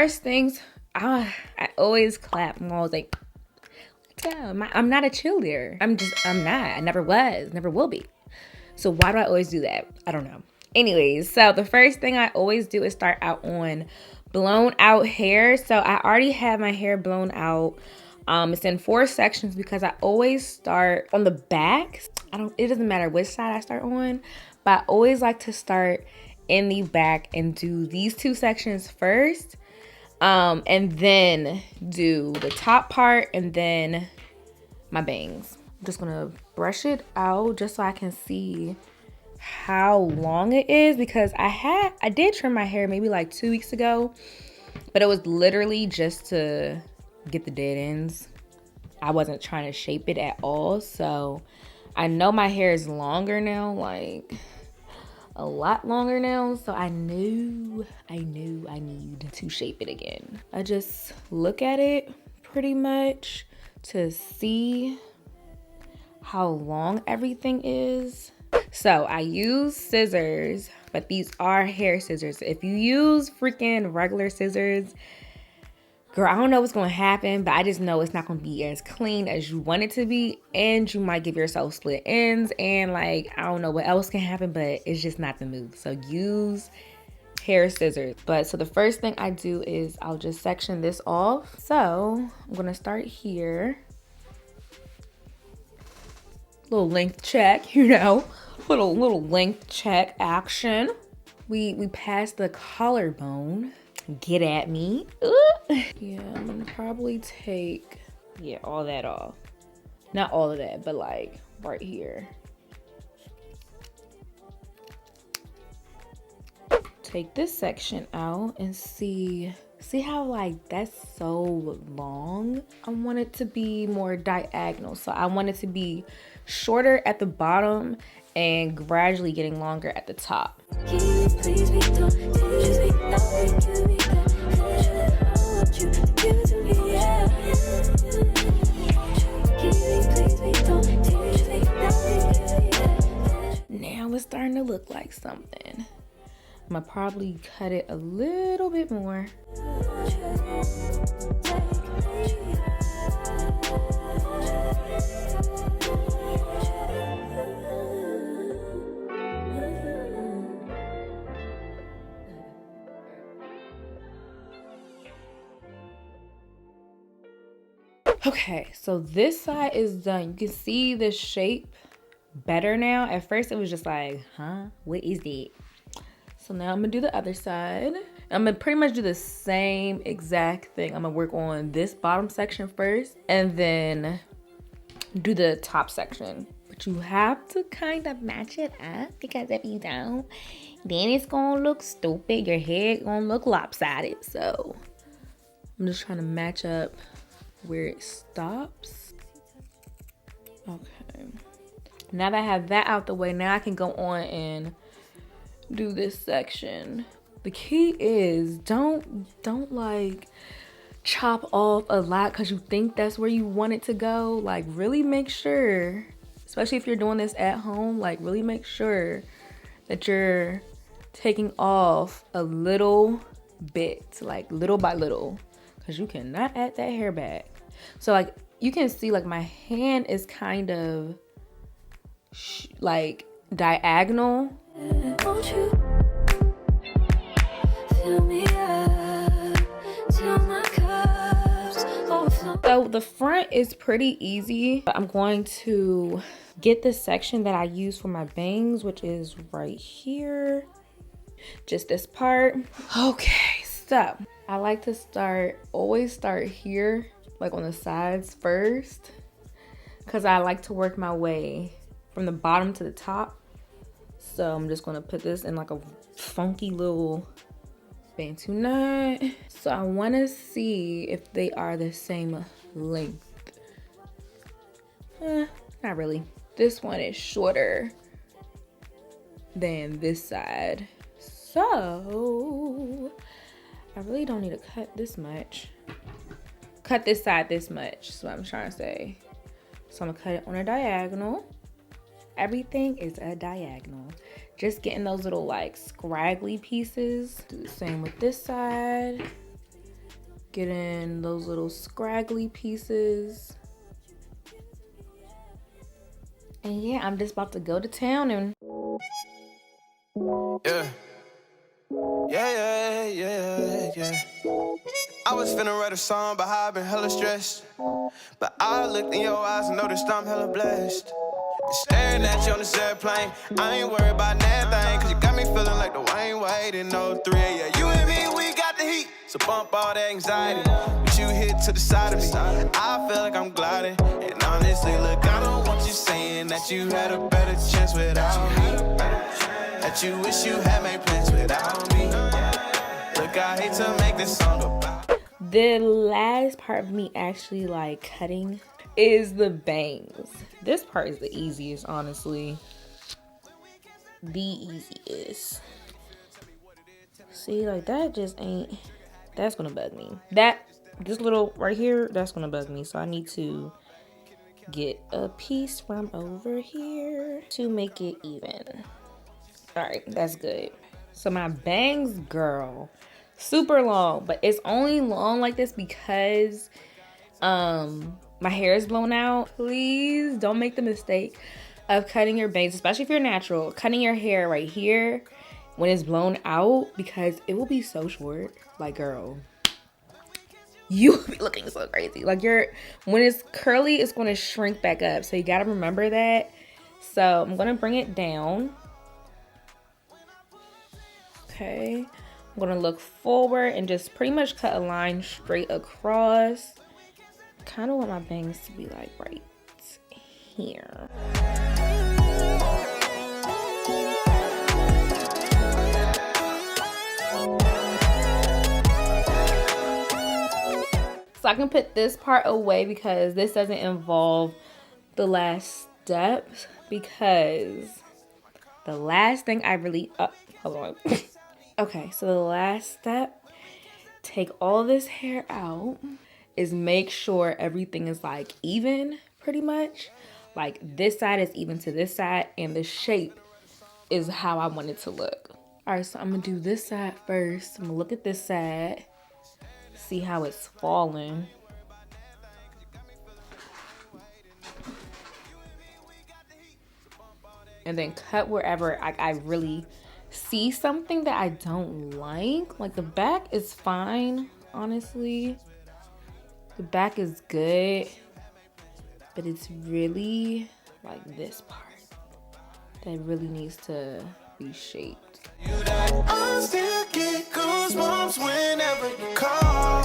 first things, I always clap. I'm always like, yeah, I'm not a cheerleader. I'm not. I never was, never will be. So why do I always do that? I don't know. Anyways, so the first thing I always do is start out on blown out hair. So I already have my hair blown out. It's in 4 sections because I always start on the back. It doesn't matter which side I start on, but I always like to start in the back and do these 2 sections first. And then do the top part and then my bangs. I'm just gonna brush it out just so I can see how long it is, because I did trim my hair maybe like 2 weeks ago, but it was literally just to get the dead ends. I wasn't trying to shape it at all. So I know my hair is longer now, like a lot longer now. So I knew I need to shape it again. I just look at it pretty much to see how long everything is. So I use scissors, but these are hair scissors. If you use freaking regular scissors, girl, I don't know what's going to happen, but I just know it's not going to be as clean as you want it to be. And you might give yourself split ends. And like, I don't know what else can happen, but it's just not the move. So use hair scissors. But so the first thing I do is I'll just section this off. So I'm going to start here. Little length check, you know, little length check action. We passed the collarbone. Get at me. Yeah, I'm gonna probably take, all that off. Not all of that, but like right here. Take this section out and see how like that's so long. I want it to be more diagonal. So I want it to be shorter at the bottom and gradually getting longer at the top. Now it's starting to look like something. I'm gonna probably cut it a little bit more. Okay, so this side is done. You can see the shape better now. At first it was just like, huh, what is it? So now I'm gonna do the other side. I'm gonna pretty much do the same exact thing. I'm gonna work on this bottom section first and then do the top section. But you have to kind of match it up, because if you don't, then it's gonna look stupid. Your head gonna look lopsided. So I'm just trying to match up where it stops. Okay. Now that I have that out the way, now I can go on and do this section. The key is don't like chop off a lot because you think that's where you want it to go. Like really make sure, especially if you're doing this at home, like really make sure that you're taking off a little bit, like little by little, because you cannot add that hair back. So like you can see like my hand is kind of like diagonal. Won't you fill me up till my cups overflow? So the front is pretty easy. I'm going to get the section that I use for my bangs, which is right here. Just this part. Okay, so I like to always start here, like on the sides first, because I like to work my way from the bottom to the top. So I'm just gonna put this in like a funky little bantu knot. So I wanna see if they are the same length. Not really. This one is shorter than this side. So I really don't need to cut this much. Cut this side this much, is what I'm trying to say. So I'm gonna cut it on a diagonal. Everything is a diagonal. Just getting those little like scraggly pieces. Do the same with this side. Get in those little scraggly pieces. And yeah, I'm just about to go to town and... Yeah. I was finna write a song about how I've been hella stressed, but I looked in your eyes and noticed I'm hella blessed. Staring at you on this airplane, I ain't worried about nothing, cause you got me feeling like the Wayne Wade in 03. Yeah, you and me, we got the heat, so bump all that anxiety. But you hit to the side of me, I feel like I'm gliding. And honestly, look, I don't want you saying that you had a better chance without me, that you wish you had made plans without me. Look, I hate to make this song about. The last part of me actually like cutting is the bangs. This part is the easiest, honestly. The easiest. See, like that just ain't, that's gonna bug me. This little right here, that's gonna bug me. So I need to get a piece from over here to make it even. All right, that's good. So my bangs, girl, super long, but it's only long like this because my hair is blown out. Please don't make the mistake of cutting your bangs, especially if you're natural, cutting your hair right here when it's blown out, because it will be so short. Like, girl, you will be looking so crazy. Like, when it's curly, it's going to shrink back up. So you got to remember that. So I'm going to bring it down. Okay. I'm going to look forward and just pretty much cut a line straight across. Kind of want my bangs to be like right here. So I can put this part away because this doesn't involve the last steps, because the last thing I really, hold on. Okay, so the last step, take all this hair out, is make sure everything is like even, pretty much. Like this side is even to this side, and the shape is how I want it to look. All right, so I'm gonna do this side first. I'm gonna look at this side, see how it's falling. And then cut wherever I really see something that I don't like. Like the back is fine, honestly. The back is good, but it's really like this part that really needs to be shaped. I still get goosebumps whenever you call.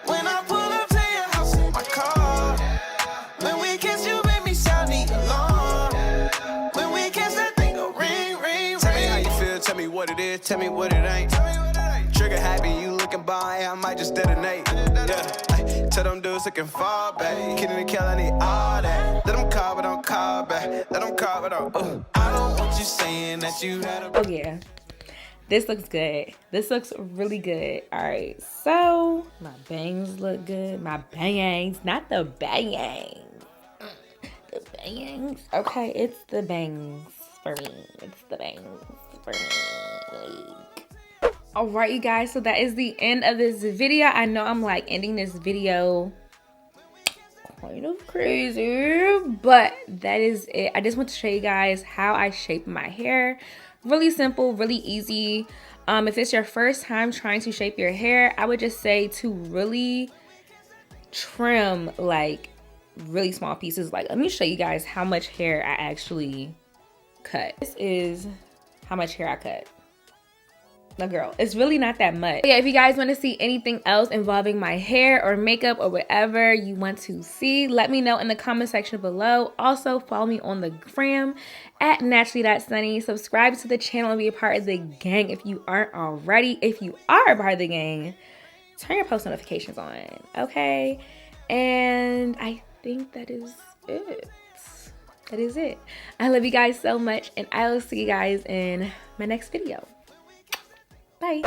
When I pull up to your house in my car. When we kiss, you make me sound the alarm. When we kiss, that thing go ring, ring, ring. Tell me how you feel, tell me what it is, tell me what it ain't. Trigger happy, you looking by, I might just detonate. Yeah, tell them dudes looking far back. Kidding and kill, I need all that. Let them call, but don't call back. Let them call, but don't. I don't want you saying that you had a. Oh yeah, this looks good. This looks really good. All right, so my bangs look good. My bangs, not the bangs. The bangs. Okay, it's the bangs for me. It's the bangs for me. All right, you guys, so that is the end of this video. I know I'm like ending this video kind of crazy, but that is it. I just want to show you guys how I shape my hair. Really simple, really easy. If it's your first time trying to shape your hair, I would just say to really trim like really small pieces. Like, let me show you guys how much hair I actually cut. This is how much hair I cut. No, girl, it's really not that much. Yeah, if you guys want to see anything else involving my hair or makeup or whatever you want to see, let me know in the comment section below. Also, follow me on the gram at naturally.sunny. Subscribe to the channel and be a part of the gang if you aren't already. If you are a part of the gang, turn your post notifications on, okay? And I think that is it. That is it. I love you guys so much, and I will see you guys in my next video. Bye.